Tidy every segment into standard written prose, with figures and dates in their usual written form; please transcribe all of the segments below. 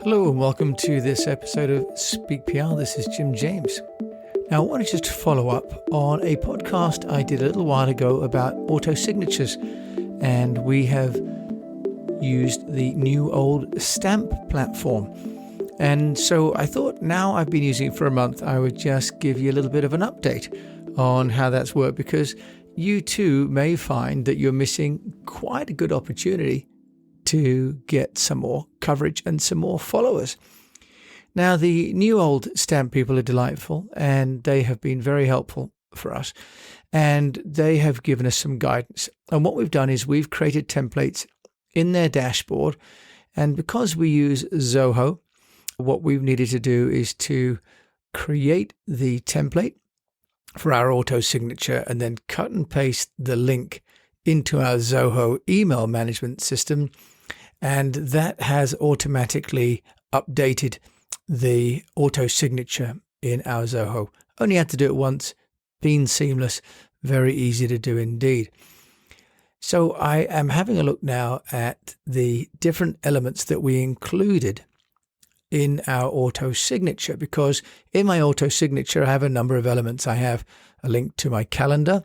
Hello and welcome to this episode of Speak PR. This is Jim James. Now, I want to just follow up on a podcast I did a little while ago about auto signatures, and we have used the Newoldstamp platform. And so I thought, now I've been using it for a month, I would just give you a little bit of an update on how that's worked, because you too may find that you're missing quite a good opportunity to get some more coverage and some more followers. Now, the Newoldstamp people are delightful, and they have been very helpful for us, and they have given us some guidance. And what we've done is we've created templates in their dashboard, and because we use Zoho, what we've needed to do is to create the template for our auto signature and then cut and paste the link into our Zoho email management system, and that has automatically updated the auto signature in our Zoho. Only had to do it once, been seamless, very easy to do indeed. So I am having a look now at the different elements that we included in our auto signature, because in my auto signature I have a number of elements. I have a link to my calendar,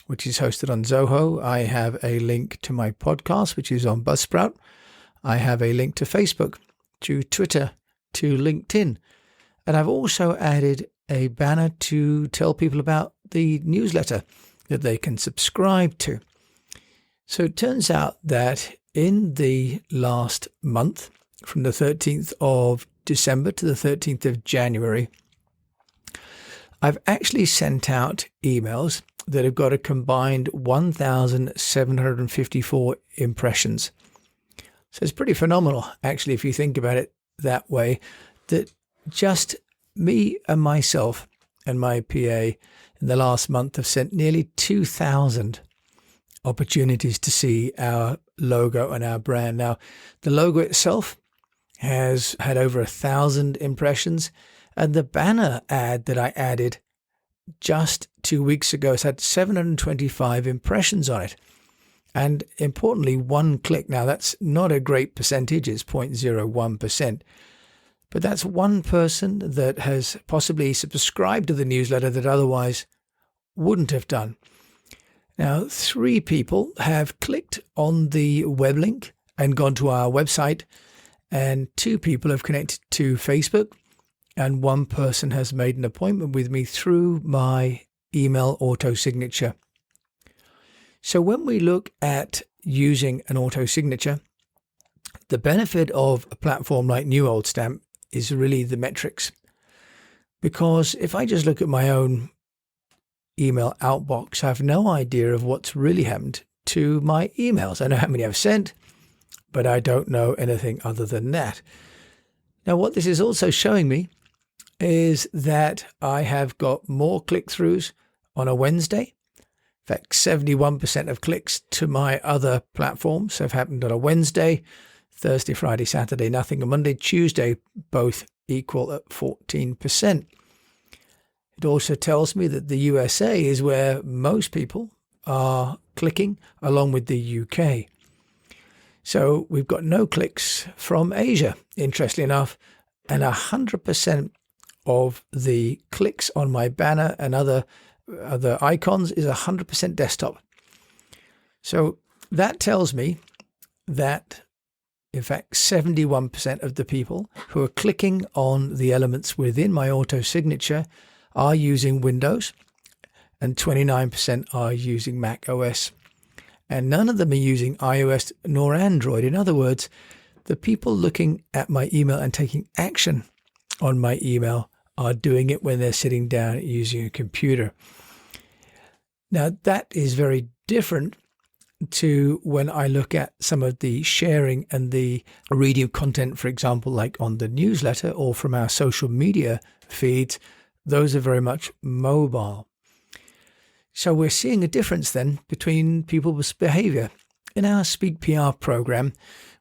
which is hosted on Zoho. I have a link to my podcast, which is on Buzzsprout. I have a link to Facebook, to Twitter, to LinkedIn. And I've also added a banner to tell people about the newsletter that they can subscribe to. So it turns out that in the last month, from the 13th of December to the 13th of January, I've actually sent out emails that have got a combined 1,754 impressions. So it's pretty phenomenal, actually, if you think about it that way, that just me and myself and my PA in the last month have sent nearly 2,000 opportunities to see our logo and our brand. Now, the logo itself has had over 1,000 impressions, and the banner ad that I added just 2 weeks ago has had 725 impressions on it. And importantly, one click. Now, that's not a great percentage, it's 0.01%. But that's one person that has possibly subscribed to the newsletter that otherwise wouldn't have done. Now, 3 people have clicked on the web link and gone to our website, and 2 people have connected to Facebook, and 1 person has made an appointment with me through my email auto signature. So when we look at using an auto signature, the benefit of a platform like Newoldstamp is really the metrics. Because if I just look at my own email outbox, I have no idea of what's really happened to my emails. I know how many I've sent, but I don't know anything other than that. Now, what this is also showing me is that I have got more click-throughs on a Wednesday. In fact, 71% of clicks to my other platforms have happened on a Wednesday. Thursday, Friday, Saturday, nothing. And Monday, Tuesday, both equal at 14%. It also tells me that the USA is where most people are clicking, along with the UK. So we've got no clicks from Asia, interestingly enough, and 100% of the clicks on my banner and other icons is 100% desktop. So that tells me that, in fact, 71% of the people who are clicking on the elements within my auto signature are using Windows, and 29% are using Mac OS. And none of them are using iOS nor Android. In other words, the people looking at my email and taking action on my email are doing it when they're sitting down using a computer. Now, that is very different to when I look at some of the sharing and the reading of content, for example, like on the newsletter or from our social media feeds. Those are very much mobile. So we're seeing a difference then between people's behavior. In our Speak PR program,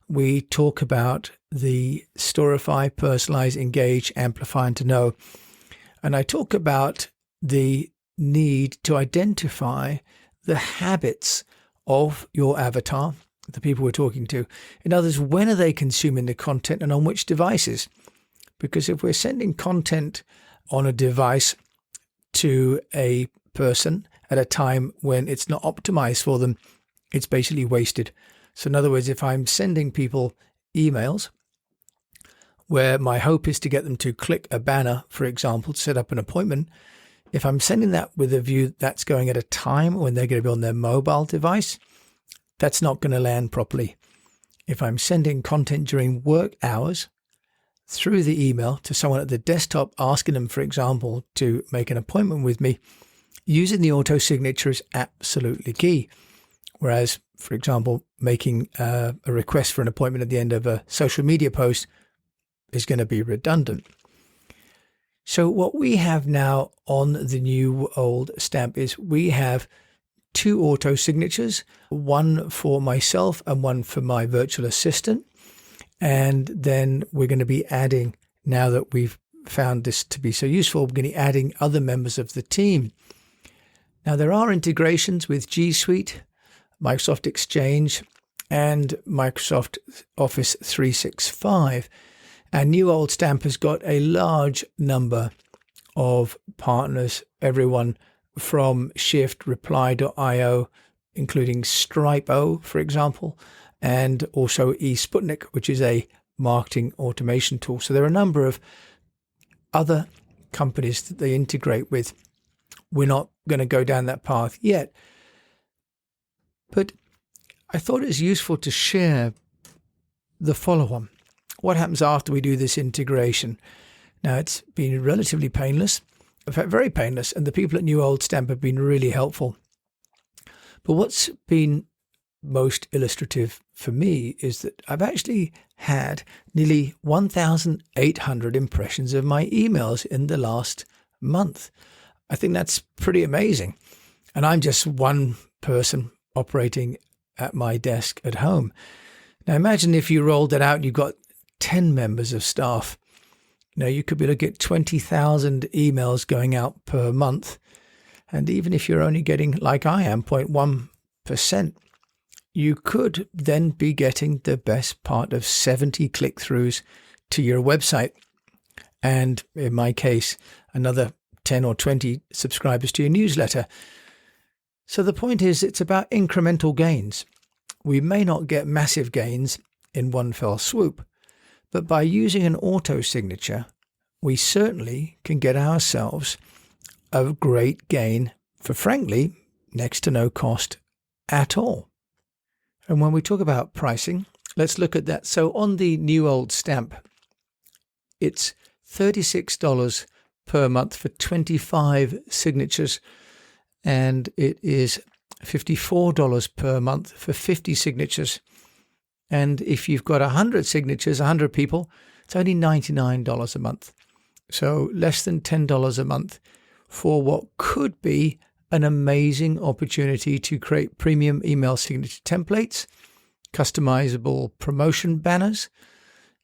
we talk about the Storify, Personalize, Engage, Amplify, and to Know. And I talk about the need to identify the habits of your avatar the people we're talking to. In other words, when are they consuming the content and on which devices? Because if we're sending content on a device to a person at a time when it's not optimized for them, it's basically wasted. So in other words, if I'm sending people emails where my hope is to get them to click a banner, for example, to set up an appointment, if I'm sending that with a view that's going at a time when they're going to be on their mobile device, that's not going to land properly. If I'm sending content during work hours through the email to someone at the desktop, asking them, for example, to make an appointment with me, using the auto signature is absolutely key. Whereas, for example, making a request for an appointment at the end of a social media post is going to be redundant. So what we have now on the Newoldstamp is we have 2 auto signatures, one for myself and one for my virtual assistant. And then we're going to be adding, now that we've found this to be so useful, we're going to be adding other members of the team. Now, there are integrations with G Suite, Microsoft Exchange, and Microsoft Office 365. And Newoldstamp has got a large number of partners, everyone from Shift, Reply.io, including Stripe.io, for example, and also eSputnik, which is a marketing automation tool. So there are a number of other companies that they integrate with. We're not going to go down that path yet. But I thought it was useful to share the follow-on. What happens after we do this integration? Now, it's been relatively painless, in fact, very painless, and the people at Newoldstamp have been really helpful. But what's been most illustrative for me is that I've actually had nearly 1,800 impressions of my emails in the last month. I think that's pretty amazing. And I'm just one person operating at my desk at home. Now, imagine if you rolled that out and you've got 10 members of staff. You could be looking at 20,000 emails going out per month. And even if you're only getting, like I am, 0.1%, you could then be getting the best part of 70 click-throughs to your website. And in my case, another 10 or 20 subscribers to your newsletter. So the point is, it's about incremental gains. We may not get massive gains in one fell swoop, but by using an auto signature, we certainly can get ourselves a great gain for, frankly, next to no cost at all. And when we talk about pricing, let's look at that. So on the Newoldstamp, it's $36 per month for 25 signatures, and it is $54 per month for 50 signatures. And if you've got 100 signatures, 100 people, it's only $99 a month. So less than $10 a month for what could be an amazing opportunity to create premium email signature templates, customizable promotion banners.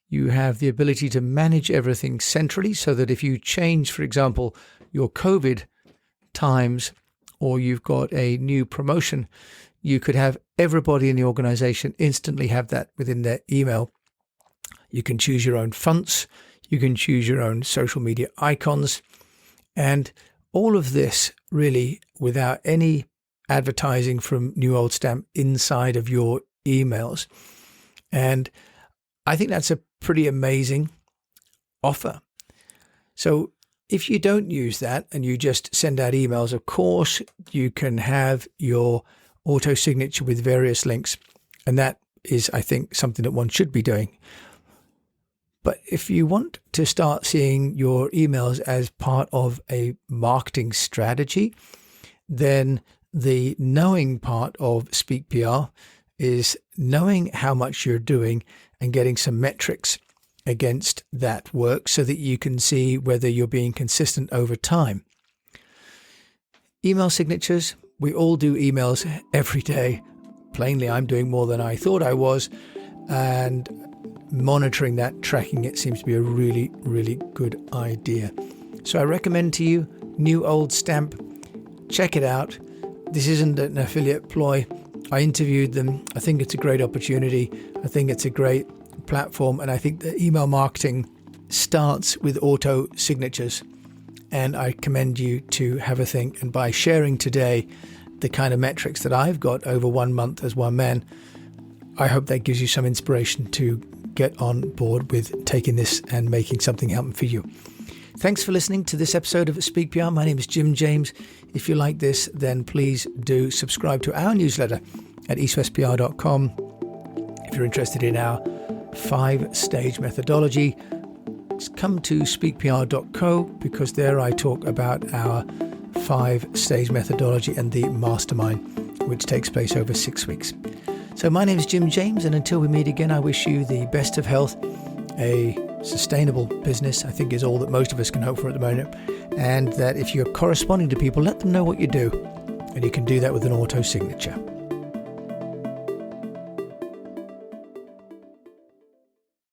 You have the ability to manage everything centrally so that if you change, for example, your COVID times, or you've got a new promotion, you could have everybody in the organization instantly have that within their email. You can choose your own fonts. You can choose your own social media icons. And all of this really without any advertising from Newoldstamp inside of your emails. And I think that's a pretty amazing offer. So if you don't use that and you just send out emails, of course, you can have your auto signature with various links. And that is, I think, something that one should be doing. But if you want to start seeing your emails as part of a marketing strategy, then the knowing part of Speak PR is knowing how much you're doing and getting some metrics against that work so that you can see whether you're being consistent over time. Email signatures, we all do emails every day. Plainly, I'm doing more than I thought I was, and monitoring that, tracking it seems to be a really, really good idea. So I recommend to you Newoldstamp. Check it out. This isn't an affiliate ploy. I interviewed them. I think it's a great opportunity. I think it's a great platform. And I think that email marketing starts with auto signatures. And I commend you to have a think. And by sharing today the kind of metrics that I've got over 1 month as one man, I hope that gives you some inspiration to get on board with taking this and making something happen for you. Thanks for listening to this episode of Speak PR. My name is Jim James. If you like this, then please do subscribe to our newsletter at eastwestpr.com. If you're interested in our 5-stage methodology, come to speakpr.co, because there I talk about our 5-stage methodology and the mastermind, which takes place over 6 weeks. So my name is Jim James, and until we meet again, I wish you the best of health, a sustainable business, I think is all that most of us can hope for at the moment, and that if you're corresponding to people, let them know what you do, and you can do that with an auto signature.